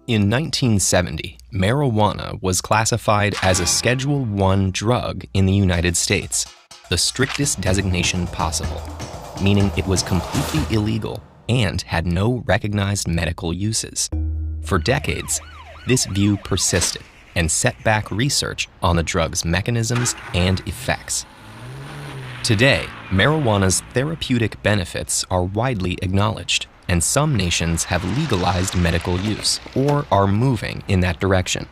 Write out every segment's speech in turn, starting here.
In 1970, marijuana was classified as a Schedule I drug in the United States, the strictest designation possible, meaning it was completely illegal and had no recognized medical uses. For decades, this view persisted and set back research on the drug's mechanisms and effects. Today, marijuana's therapeutic benefits are widely acknowledged, and some nations have legalized medical use or are moving in that direction.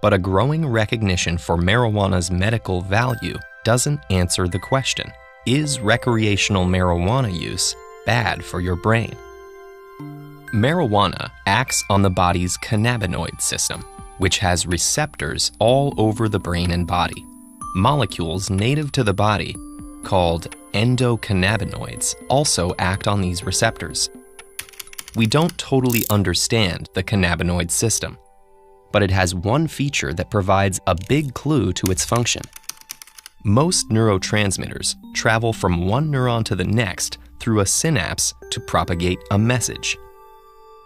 But a growing recognition for marijuana's medical value doesn't answer the question, is recreational marijuana use bad for your brain? Marijuana acts on the body's cannabinoid system, which has receptors all over the brain and body. Molecules native to the body, called endocannabinoids, also act on these receptors. We don't totally understand the cannabinoid system, but it has one feature that provides a big clue to its function. Most neurotransmitters travel from one neuron to the next through a synapse to propagate a message.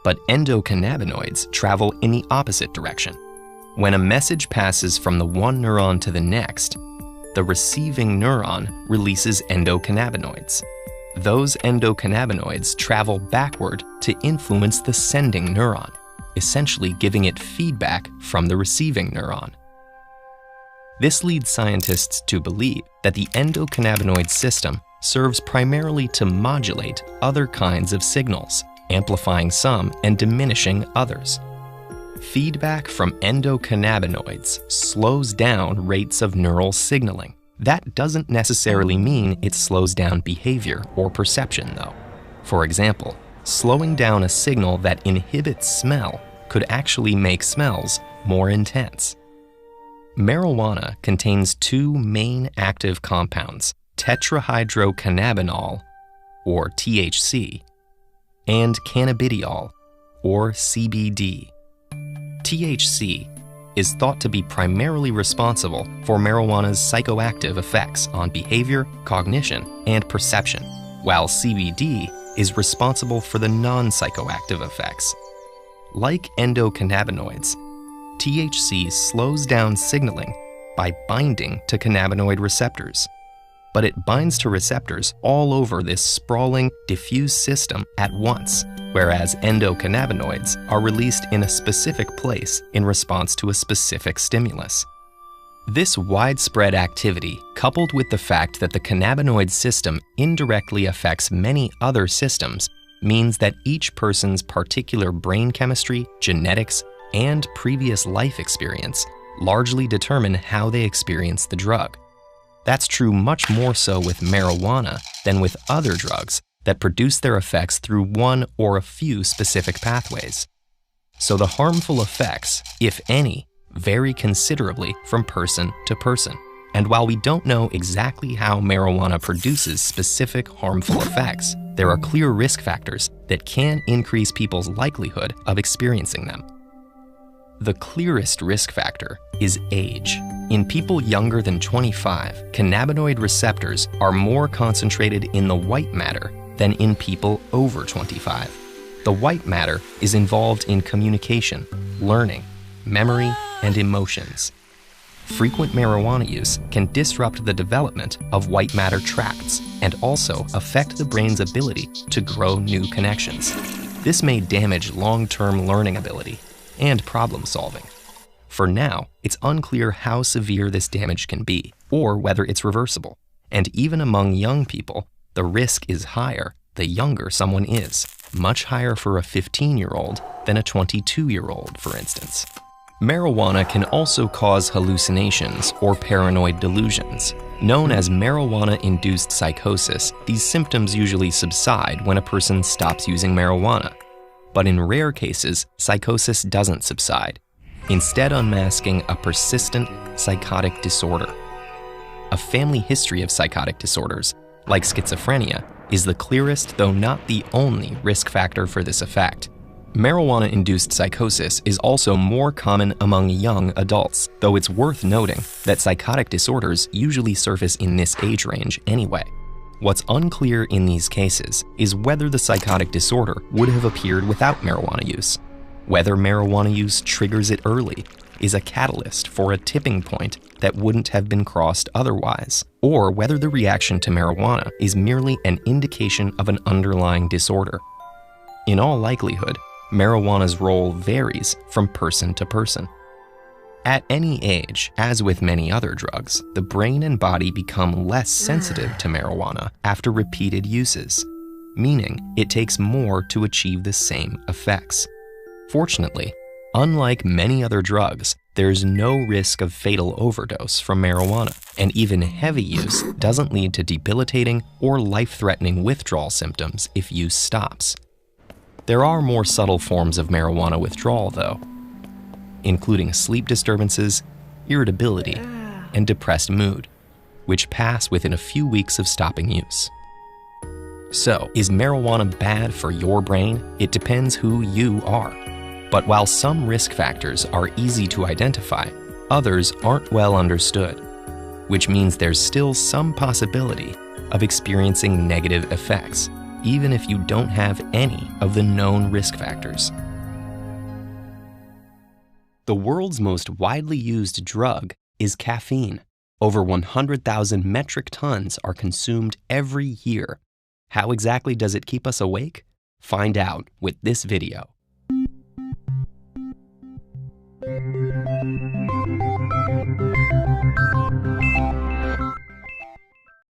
But endocannabinoids travel in the opposite direction. When a message passes from the one neuron to the next, the receiving neuron releases endocannabinoids. Those endocannabinoids travel backward to influence the sending neuron, essentially giving it feedback from the receiving neuron. This leads scientists to believe that the endocannabinoid system serves primarily to modulate other kinds of signals, amplifying some and diminishing others. Feedback from endocannabinoids slows down rates of neural signaling. That doesn't necessarily mean it slows down behavior or perception, though. For example, slowing down a signal that inhibits smell could actually make smells more intense. Marijuana contains two main active compounds, tetrahydrocannabinol, or THC, and cannabidiol, or CBD. THC is thought to be primarily responsible for marijuana's psychoactive effects on behavior, cognition, and perception, while CBD is responsible for the non-psychoactive effects. Like endocannabinoids, THC slows down signaling by binding to cannabinoid receptors. But it binds to receptors all over this sprawling, diffuse system at once, whereas endocannabinoids are released in a specific place in response to a specific stimulus. This widespread activity, coupled with the fact that the cannabinoid system indirectly affects many other systems, means that each person's particular brain chemistry, genetics, and previous life experience largely determine how they experience the drug. That's true much more so with marijuana than with other drugs that produce their effects through one or a few specific pathways. So the harmful effects, if any, vary considerably from person to person. And while we don't know exactly how marijuana produces specific harmful effects, there are clear risk factors that can increase people's likelihood of experiencing them. The clearest risk factor is age. In people younger than 25, cannabinoid receptors are more concentrated in the white matter than in people over 25. The white matter is involved in communication, learning, memory, and emotions. Frequent marijuana use can disrupt the development of white matter tracts and also affect the brain's ability to grow new connections. This may damage long-term learning ability and problem solving. For now, it's unclear how severe this damage can be, or whether it's reversible. And even among young people, the risk is higher the younger someone is, much higher for a 15-year-old than a 22-year-old, for instance. Marijuana can also cause hallucinations or paranoid delusions. Known as marijuana-induced psychosis, these symptoms usually subside when a person stops using marijuana. But in rare cases, psychosis doesn't subside, instead unmasking a persistent psychotic disorder. A family history of psychotic disorders, like schizophrenia, is the clearest, though not the only, risk factor for this effect. Marijuana-induced psychosis is also more common among young adults, though it's worth noting that psychotic disorders usually surface in this age range anyway. What's unclear in these cases is whether the psychotic disorder would have appeared without marijuana use. whether marijuana use triggers it early, is a catalyst for a tipping point that wouldn't have been crossed otherwise, or whether the reaction to marijuana is merely an indication of an underlying disorder. In all likelihood, marijuana's role varies from person to person. At any age, as with many other drugs, the brain and body become less sensitive to marijuana after repeated uses, meaning it takes more to achieve the same effects. Fortunately, unlike many other drugs, there's no risk of fatal overdose from marijuana, and even heavy use doesn't lead to debilitating or life-threatening withdrawal symptoms if use stops. There are more subtle forms of marijuana withdrawal, though, including sleep disturbances, irritability, and depressed mood, which pass within a few weeks of stopping use. So, is marijuana bad for your brain? It depends who you are. But while some risk factors are easy to identify, others aren't well understood, which means there's still some possibility of experiencing negative effects, even if you don't have any of the known risk factors. The world's most widely used drug is caffeine. Over 100,000 metric tons are consumed every year. How exactly does it keep us awake? Find out with this video.